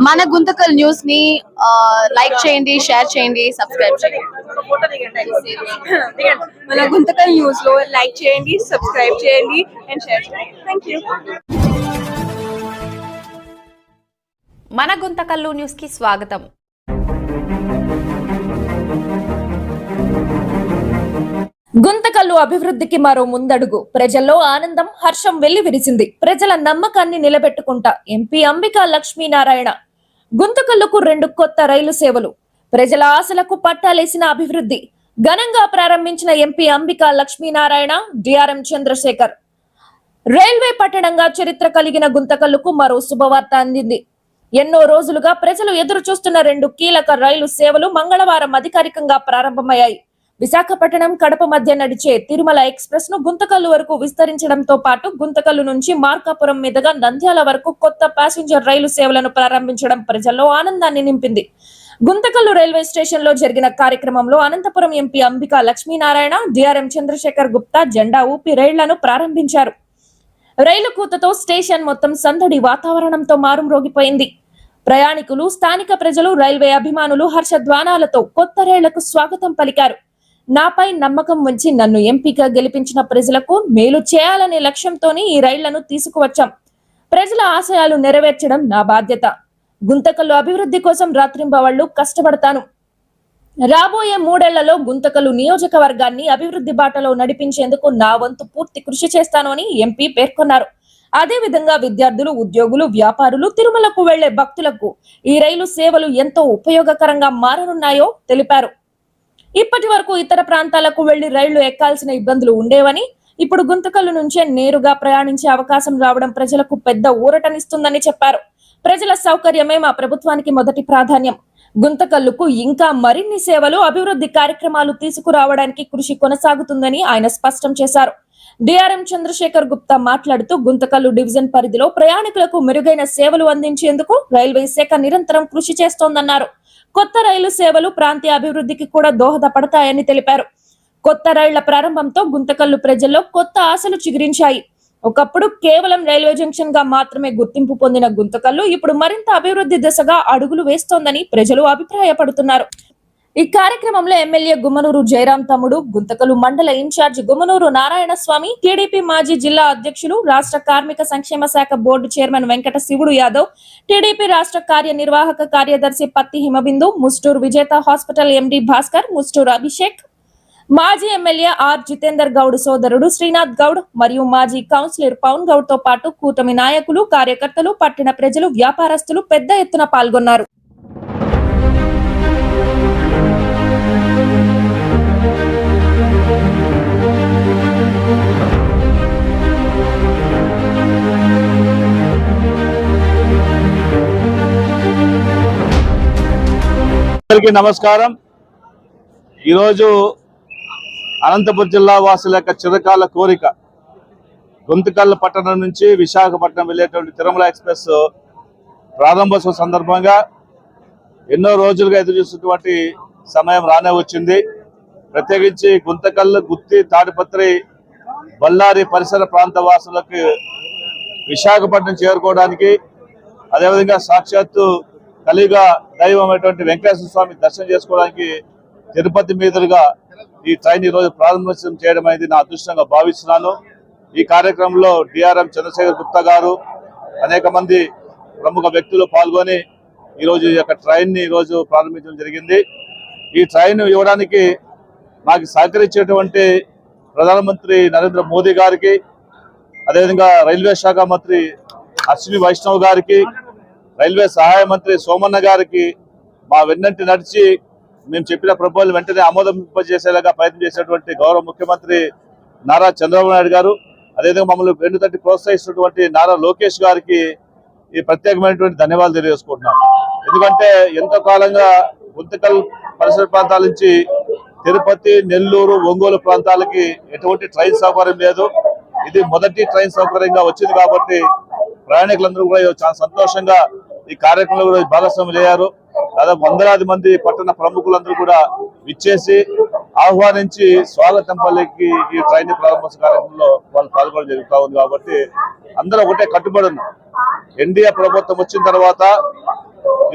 మన గుంతకల్ న్యూస్ ని లైక్ చేయండి, షేర్ చేయండి, సబ్స్క్రైబ్ చేయండి. మన గుంతకల్ న్యూస్ లో లైక్ చేయండి, సబ్స్క్రైబ్ చేయండి అండ్ షేర్ చేయండి. థాంక్యూ. మన గుంతకల్లు న్యూస్ కి స్వాగతం. గుంతకల్లు అభివృద్ధికి మరో ముందడుగు. ప్రజల్లో ఆనందం, హర్షం వెల్లివిరిసింది. ప్రజల నమ్మకాన్ని నిలబెట్టుకుంటా ఎంపీ అంబికా లక్ష్మీనారాయణ. గుంతకల్లుకు 2 కొత్త రైలు సేవలు. ప్రజల ఆశలకు పట్టాలేసిన అభివృద్ధి. ఘనంగా ప్రారంభించిన MP Ambika Lakshminarayana, DRM Chandrashekar. Railway పట్టణంగా చరిత్ర కలిగిన గుంతకల్లుకు మరో శుభవార్త అందింది. ఎన్నో రోజులుగా ప్రజలు ఎదురు చూస్తున్న 2 కీలక రైలు సేవలు మంగళవారం అధికారికంగా ప్రారంభమయ్యాయి. విశాఖపట్నం కడప మధ్య నడిచే తిరుమల ఎక్స్ప్రెస్ ను గుంతకల్లు వరకు విస్తరించడంతో పాటు గుంతకల్లు నుంచి మార్కాపురం మీదుగా నంద్యాల వరకు కొత్త ప్యాసింజర్ రైలు సేవలను ప్రారంభించడం ప్రజల్లో ఆనందాన్ని నింపింది. గుంతకల్లు రైల్వే స్టేషన్ లో జరిగిన కార్యక్రమంలో అనంతపురం ఎంపీ అంబికా లక్ష్మీనారాయణ, డిఆర్ఎం చంద్రశేఖర్ గుప్తా జెండా ఊపి రైళ్లను ప్రారంభించారు. రైలు కూతతో స్టేషన్ మొత్తం సందడి వాతావరణంతో మారుమ్రోగిపోయింది. ప్రయాణికులు, స్థానిక ప్రజలు, రైల్వే అభిమానులు హర్షధ్వానాలతో కొత్త రైళ్లకు స్వాగతం పలికారు. నాపై నమ్మకం ఉంచి నన్ను ఎంపీగా గెలిపించిన ప్రజలకు మేలు చేయాలనే లక్ష్యంతోనే ఈ రైళ్లను తీసుకువచ్చాం. ప్రజల ఆశయాలు నెరవేర్చడం నా బాధ్యత. గుంతకల్లు అభివృద్ధి కోసం రాత్రింబవళ్లు కష్టపడతాను. రాబోయే 3 ఏళ్లలో గుంతకల్లు నియోజకవర్గాన్ని అభివృద్ధి బాటలో నడిపించేందుకు నా వంతు పూర్తి కృషి చేస్తాను అని ఎంపీ పేర్కొన్నారు. అదేవిధంగా విద్యార్థులు, ఉద్యోగులు, వ్యాపారులు, తిరుమలకు వెళ్లే భక్తులకు ఈ రైలు సేవలు ఎంతో ఉపయోగకరంగా మారనున్నాయో తెలిపారు. ఇప్పటి వరకు ఇతర ప్రాంతాలకు వెళ్లి రైళ్లు ఎక్కాల్సిన ఇబ్బందులు ఉండేవని, ఇప్పుడు గుంతకల్లు నుంచే నేరుగా ప్రయాణించే అవకాశం రావడం ప్రజలకు పెద్ద ఊరటనిస్తుందని చెప్పారు. ప్రజల సౌకర్యమే మా ప్రభుత్వానికి మొదటి ప్రాధాన్యం. గుంతకల్లుకు ఇంకా మరిన్ని సేవలు, అభివృద్ధి కార్యక్రమాలు తీసుకురావడానికి కృషి కొనసాగుతుందని ఆయన స్పష్టం చేశారు. డిఆర్ఎం చంద్రశేఖర్ గుప్తా మాట్లాడుతూ గుంతకల్లు డివిజన్ పరిధిలో ప్రయాణికులకు మెరుగైన సేవలు అందించేందుకు రైల్వే శాఖ నిరంతరం కృషి చేస్తోందన్నారు. కొత్త రైలు సేవలు ప్రాంతీయ అభివృద్ధికి కూడా దోహదపడతాయని తెలిపారు. కొత్త రైళ్ల ప్రారంభంతో గుంతకల్లు ప్రజల్లో కొత్త ఆశలు చిగురించాయి. ఒకప్పుడు కేవలం రైల్వే జంక్షన్ గా మాత్రమే గుర్తింపు పొందిన గుంతకల్లు ఇప్పుడు మరింత అభివృద్ధి దిశగా అడుగులు వేస్తోందని ప్రజలు అభిప్రాయపడుతున్నారు. ఈ కార్యక్రమంలో ఎమ్మెల్యే గుమ్మనూరు జయరాం తమ్ముడు, గుంతకల్లు మండల ఇన్ఛార్జ్ గుమ్మనూరు నారాయణ స్వామి, టీడీపీ మాజీ జిల్లా అధ్యక్షులు, రాష్ట్ర కార్మిక సంక్షేమ శాఖ బోర్డు చైర్మన్ వెంకట శివుడు యాదవ్, టీడీపీ రాష్ట్ర కార్యనిర్వాహక కార్యదర్శి పత్తి హిమబిందు, ముస్టూరు విజేత హాస్పిటల్ ఎండి భాస్కర్, ముస్టూరు అభిషేక్, మాజీ ఎమ్మెల్యే ఆర్ జితేందర్ గౌడ్ సోదరుడు శ్రీనాథ్ గౌడ్ మరియు మాజీ కౌన్సిలర్ పవన్ గౌడ్ తో పాటు కూటమి నాయకులు, కార్యకర్తలు, పట్టణ ప్రజలు, వ్యాపారస్తులు పెద్ద ఎత్తున పాల్గొన్నారు. అందరికీ నమస్కారం. ఈరోజు అనంతపురం జిల్లా వాసుల యొక్క చిరకాల కోరిక గుంతకల్లు పట్టణం నుంచి విశాఖపట్నం వెళ్ళేటువంటి తిరుమల ఎక్స్ప్రెస్ ప్రారంభోత్సవం సందర్భంగా ఎన్నో రోజులుగా ఎదురు చూస్తున్నటువంటి సమయం రానే వచ్చింది. ప్రత్యేకించి గుంతకల్లు, గుత్తి, తాడిపత్రి, బళ్ళారి పరిసర ప్రాంత వాసులకు విశాఖపట్నం చేరుకోవడానికి, అదేవిధంగా సాక్షాత్తు కలియుగ దైవమైనటువంటి వెంకటేశ్వర స్వామి దర్శనం చేసుకోవడానికి తిరుపతి మీదుగా ఈ ట్రైన్ ఈరోజు ప్రారంభోత్సవం చేయడం అనేది నా అదృష్టంగా భావిస్తున్నాను. ఈ కార్యక్రమంలో డిఆర్ఎం చంద్రశేఖర్ గుప్తా గారు, అనేక మంది ప్రముఖ వ్యక్తులు పాల్గొని ఈరోజు ఈ యొక్క ట్రైన్ ని ఈరోజు ప్రారంభించడం జరిగింది. ఈ ట్రైన్ ఇవ్వడానికి నాకు సహకరించేటువంటి ప్రధానమంత్రి నరేంద్ర మోదీ గారికి, అదేవిధంగా రైల్వే శాఖ మంత్రి అశ్విని వైష్ణవ్ గారికి, రైల్వే సహాయ మంత్రి సోమన్న గారికి, మా వెన్నంటి నడిచి మేము చెప్పిన ప్రపోజల్ వెంటనే ఆమోదింపజేసేలాగా ప్రయత్నం చేసినటువంటి గౌరవ ముఖ్యమంత్రి నారా చంద్రబాబు నాయుడు గారు, అదేవిధంగా మమ్మల్ని వెన్ను తట్టి ప్రోత్సహిస్తున్నటువంటి నారా లోకేష్ గారికి ఈ ప్రత్యేకమైనటువంటి ధన్యవాదాలు తెలియజేసుకుంటున్నాను. ఎందుకంటే ఎంతో కాలంగా గుంతకల్ పరిసర ప్రాంతాల నుంచి తిరుపతి, నెల్లూరు, ఒంగోలు ప్రాంతాలకి ఎటువంటి ట్రైన్ సౌకర్యం లేదు. ఇది మొదటి ట్రైన్ సౌకర్యంగా వచ్చింది కాబట్టి ప్రయాణికులందరూ కూడా చాలా సంతోషంగా ఈ కార్యక్రమంలో భాగస్వాములు అయ్యారు. దాదాపు వందలాది మంది పట్టణ ప్రముఖులందరూ కూడా విచ్చేసి ఆహ్వానించి స్వాగతం పల్లికి ఈ ట్రైన్ ప్రారంభోత్సవ కార్యక్రమంలో వాళ్ళు పాల్గొనడం జరుగుతూ ఉంది. కాబట్టి అందరూ ఒకటే కట్టుబడి ఉన్నారు. ఎన్డీఏ ప్రభుత్వం వచ్చిన తర్వాత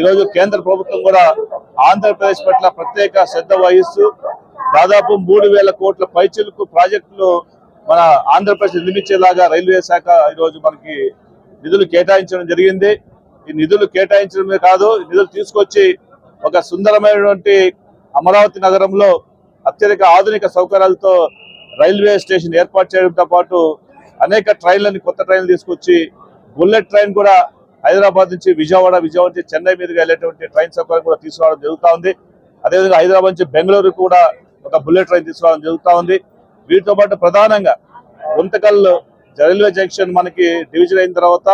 ఈరోజు కేంద్ర ప్రభుత్వం కూడా ఆంధ్రప్రదేశ్ పట్ల ప్రత్యేక శ్రద్ధ వహిస్తూ దాదాపు 3,000 కోట్ల పైచిలకు ప్రాజెక్టులు మన ఆంధ్రప్రదేశ్ నిర్మించేలాగా రైల్వే శాఖ ఈరోజు మనకి నిధులు కేటాయించడం జరిగింది. ఈ నిధులు కేటాయించడమే కాదు, నిధులు తీసుకొచ్చి ఒక సుందరమైనటువంటి అమరావతి నగరంలో అత్యధిక ఆధునిక సౌకర్యాలతో రైల్వే స్టేషన్ ఏర్పాటు చేయడంతో పాటు అనేక ట్రైన్లని కొత్త ట్రైన్లు తీసుకొచ్చి బుల్లెట్ ట్రైన్ కూడా హైదరాబాద్ నుంచి విజయవాడ నుంచి చెన్నై మీదుగా వెళ్ళేటువంటి ట్రైన్ సౌకర్యం కూడా తీసుకురావడం జరుగుతూ ఉంది. అదేవిధంగా హైదరాబాద్ నుంచి బెంగళూరు కూడా ఒక బుల్లెట్ ట్రైన్ తీసుకురావడం జరుగుతూ ఉంది. వీటితో పాటు ప్రధానంగా గుంతకల్ రైల్వే జంక్షన్ మనకి డివిజన్ అయిన తర్వాత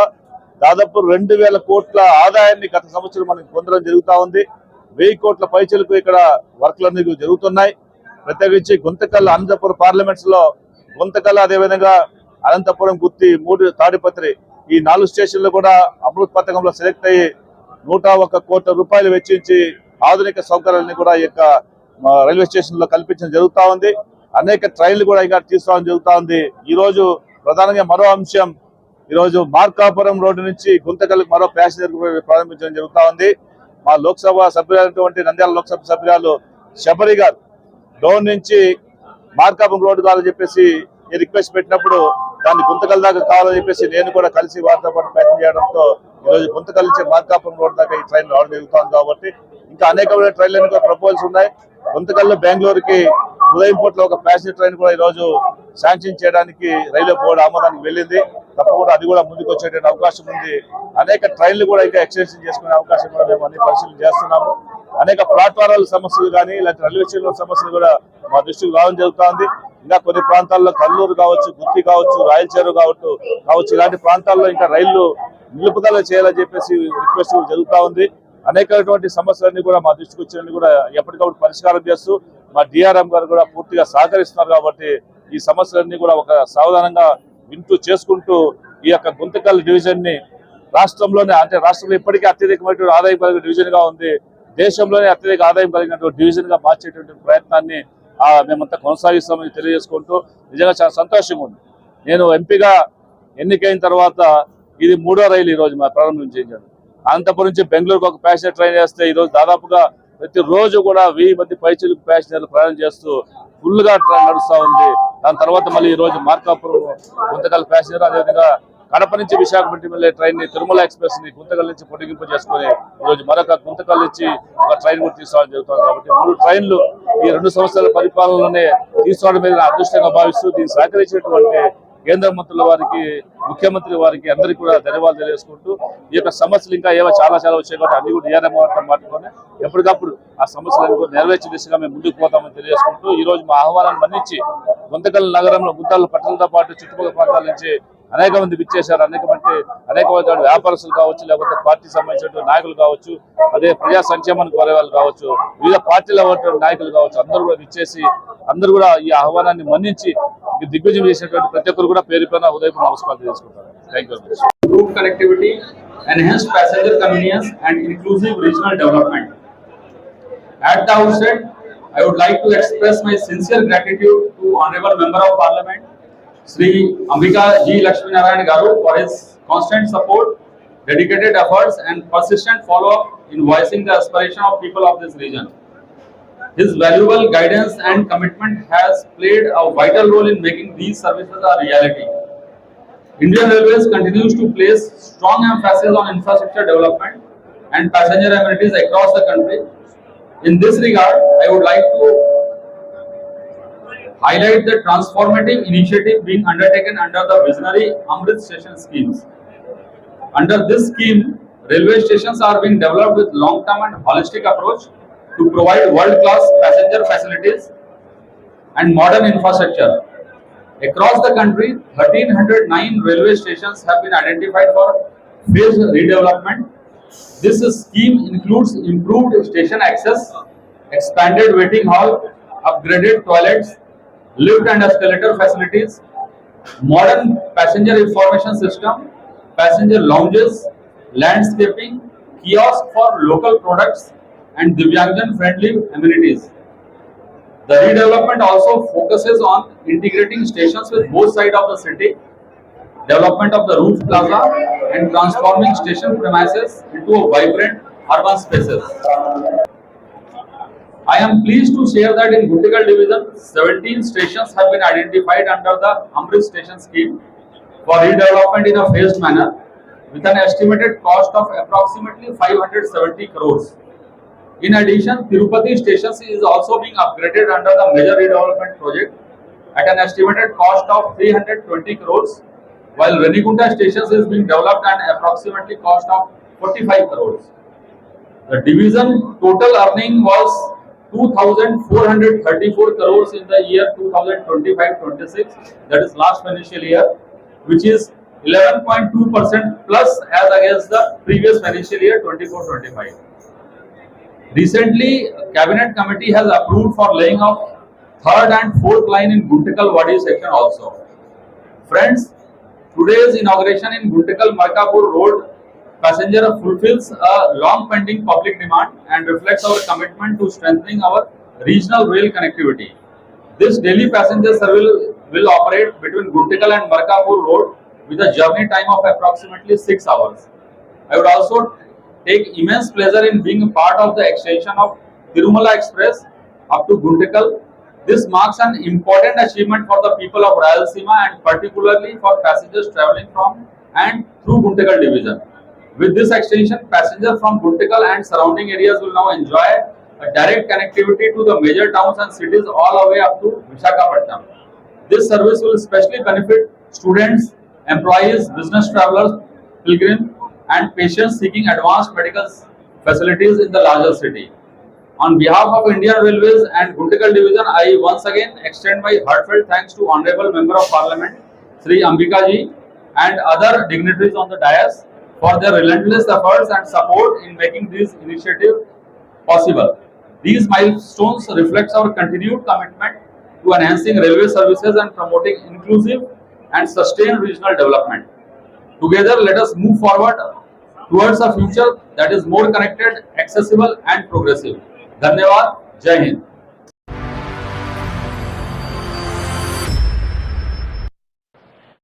దాదాపు 2,000 కోట్ల ఆదాయాన్ని గత సంవత్సరం మనకి పొందడం జరుగుతూ ఉంది. 1,000 కోట్ల పైచలకు ఇక్కడ వర్క్లన్నీ జరుగుతున్నాయి. ప్రత్యేకించి గుంతకల్ అనంతపురం పార్లమెంట్స్ లో గుంతకల్, అదేవిధంగా అనంతపురం, గుత్తి, 3 తాడిపత్రి ఈ 4 స్టేషన్లు కూడా అమృత్ పథకంలో సెలెక్ట్ అయ్యి 101 కోట్ల రూపాయలు వెచ్చించి ఆధునిక సౌకర్యాలని కూడా ఈ యొక్క రైల్వే స్టేషన్ లో కల్పించడం జరుగుతూ ఉంది. అనేక ట్రైన్లు కూడా ఇంకా తీసుకురావడం జరుగుతూ ఉంది. ఈ రోజు ప్రధానంగా మరో అంశం, ఈరోజు మార్కాపురం రోడ్డు నుంచి గుంతకల్కి మరో ప్యాసింజర్ ప్రారంభించడం జరుగుతూ ఉంది. మా లోక్సభ సభ్యులైనటువంటి నంద్యాల లోక్సభ సభ్యురాలు శబరి గారు డౌన్ నుంచి మార్కాపురం రోడ్డు కావాలని చెప్పేసి రిక్వెస్ట్ పెట్టినప్పుడు దాన్ని గుంతకల్ దాకా కావాలని చెప్పేసి నేను కూడా కలిసి వారితో పాటు ప్రయత్నం చేయడంతో ఈరోజు గుంతకల్ నుంచి మార్కాపురం రోడ్డు దాకా ఈ ట్రైన్ రావడం జరుగుతుంది. కాబట్టి ఇంకా అనేకమైన ట్రైన్లు ప్రపోజల్స్ ఉన్నాయి. గుంతకల్ బెంగళూరుకి ఉదయంపూట్లో ఒక ప్యాసింజర్ ట్రైన్ కూడా ఈరోజు శాంక్షన్ చేయడానికి రైల్వే బోర్డు ఆమోదానికి వెళ్ళింది. తప్పకుండా అది కూడా ముందుకు వచ్చేటువంటి అవకాశం ఉంది. అనేక ట్రైన్లు కూడా ఇంకా ఎక్స్టెన్షన్ చేసుకునే అవకాశం కూడా మేము అన్ని పరిశీలన చేస్తున్నాము. అనేక ప్లాట్ఫారాల సమస్యలు కానీ ఇలాంటి రైల్వే స్టేషన్ సమస్యలు కూడా మా దృష్టికి రావడం జరుగుతుంది. ఇంకా కొన్ని ప్రాంతాల్లో కల్లూరు కావచ్చు, గుత్తి కావచ్చు, రాయలచేరు కావచ్చు ఇలాంటి ప్రాంతాల్లో ఇంకా రైళ్లు నిలుపుదల చేయాలని చెప్పేసి రిక్వెస్ట్ జరుగుతూ ఉంది. అనేకటువంటి సమస్యలన్నీ కూడా మా దృష్టికి వచ్చినవి కూడా ఎప్పటికప్పుడు పరిష్కారం చేస్తూ మా డిఆర్ఎం గారు కూడా పూర్తిగా సహకరిస్తున్నారు. కాబట్టి ఈ సమస్యలన్నీ కూడా ఒక సావధానంగా వింటూ చేసుకుంటూ ఈ యొక్క గుంతకల్ డివిజన్ ని రాష్ట్రంలోనే, అంటే రాష్ట్రంలో ఇప్పటికీ అత్యధికమైనటువంటి ఆదాయం కలిగిన డివిజన్ గా ఉంది. దేశంలోనే అత్యధిక ఆదాయం కలిగినటువంటి డివిజన్ గా మార్చేటువంటి ప్రయత్నాన్ని మేమంతా కొనసాగిస్తామని తెలియజేసుకుంటూ నిజంగా చాలా సంతోషంగా ఉంది. నేను ఎంపీగా ఎన్నికైన తర్వాత ఇది 3వ రైలు ఈ రోజు మా ప్రారంభించాను. అనంతపురం నుంచి బెంగళూరుకు ఒక ప్యాసింజర్ ట్రైన్ వేస్తే ఈ రోజు దాదాపుగా ప్రతిరోజు కూడా 1000 మంది పైచిలకు ప్యాసింజర్లు ప్రయాణం చేస్తూ ఫుల్ గా ట్రైన్ నడుస్తూ ఉంది. దాని తర్వాత మళ్ళీ ఈ రోజు మార్కాపురం గుంతకల్ ప్యాసింజర్, అదేవిధంగా కడప నుంచి విశాఖపట్నం వెళ్లే ట్రైన్ ని తిరుమల ఎక్స్ప్రెస్ ని గుంతకల్ నుంచి పొడిగింపు చేసుకుని ఈరోజు మరొక గుంతకల్ నుంచి ఒక ట్రైన్ కూడా తీసుకోవడం జరుగుతుంది. కాబట్టి 3 ట్రైన్లు ఈ 2 సంవత్సరాల పరిపాలనలోనే తీసుకోవడం మీద అదృష్టంగా భావిస్తూ దీన్ని సహకరించినటువంటి కేంద్ర మంత్రుల వారికి, ముఖ్యమంత్రి వారికి అందరికీ కూడా ధన్యవాదాలు తెలియజేసుకుంటూ ఈ యొక్క సమస్యలు ఇంకా ఏవో చాలా వచ్చాయి కాబట్టి అన్ని కూడా డిఆర్ఎం మాట్లాడుకొని ఎప్పటికప్పుడు ఆ సమస్యలను కూడా నెరవేర్చే దిశగా మేము ముందుకు పోతామని తెలియజేసుకుంటూ ఈ రోజు మా ఆహ్వానాన్ని మన్నించి గుంతకల్ నగరంలో గుంతకల్ పట్టణంతో పాటు చుట్టుపక్కల ప్రాంతాల నుంచి అనేక మంది విచ్చేశారు. అనేక వ్యాపారస్తులు కావచ్చు, లేకపోతే పార్టీ సంబంధించిన నాయకులు కావచ్చు, అదే ప్రజా సంక్షేమానికి కోరే వాళ్ళు కావచ్చు, వివిధ పార్టీల నాయకులు కావచ్చు, అందరూ కూడా విచ్చేసి అందరూ కూడా ఈ ఆహ్వానాన్ని మన్నించి దిగ్విజయం చేసినటువంటి ప్రతి ఒక్కరు కూడా పేరు పైన ఉదయం నమస్కారం తెలుసుకుంటారు. Thank you. Improved connectivity, enhanced passenger convenience and inclusive regional development. At the outset, I would like to express my sincere gratitude to Honorable Member of Parliament Sri Ambika G. Lakshmi Narayan Garu for his constant support, dedicated efforts and persistent follow-up in voicing the aspiration of people of this region. His valuable guidance and commitment has played a vital role in making these services a reality. Indian Railways continues to place strong emphasis on infrastructure development and passenger amenities across the country. In this regard, I would like to highlight the transformative initiative being undertaken under the visionary Amrit Station schemes. Under this scheme, railway stations are being developed with long-term and holistic approach to provide world-class passenger facilities and modern infrastructure. Across the country, 1,309 railway stations have been identified for phased redevelopment. This scheme includes improved station access, expanded waiting hall, upgraded toilets, lift and escalator facilities, modern passenger information system, passenger lounges, landscaping, kiosk for local products, and Divyangjan friendly amenities. The redevelopment also focuses on integrating stations with both sides of the city, development of the roof plaza, and transforming station premises into a vibrant urban spaces. I am pleased to share that in Guntakal division, 17 stations have been identified under the Amrit Station scheme for redevelopment in a phased manner with an estimated cost of approximately 570 crores. In addition, Tirupati station is also being upgraded under the major redevelopment project at an estimated cost of 320 crores, while Renigunta station is being developed at approximately cost of 45 crores. The division total earning was 2,434 crores in the year 2025-26, that is last financial year, which is 11.2% plus as against the previous financial year 24-25. Recently, Cabinet Committee has approved for laying of third and fourth line in Guntakal Wadi section also. Friends, today's inauguration in Guntakal Markapur Road passenger fulfills a long pending public demand and reflects our commitment to strengthening our regional rail connectivity. This daily passenger service will operate between Guntakal and Markapur Road with a journey time of approximately 6 hours. I would also take immense pleasure in being a part of the extension of Tirumala Express up to Guntakal. This marks an important achievement for the people of Rayalaseema and particularly for passengers travelling from and through Guntakal division. With this extension, passengers from Guntakal and surrounding areas will now enjoy a direct connectivity to the major towns and cities all the way up to Visakhapatnam. This service will especially benefit students, employees, business travelers, pilgrims, and patients seeking advanced medical facilities in the larger city. On behalf of Indian Railways and Guntakal Division, I once again extend my heartfelt thanks to Honorable Member of Parliament, Sri Ambika Ji, and other dignitaries on the dais for their relentless efforts and support in making this initiative possible. These milestones reflect our continued commitment to enhancing railway services and promoting inclusive and sustained regional development. Together, let us move forward towards a future that is more connected, accessible and progressive. Dhanyawad. Jai Hind.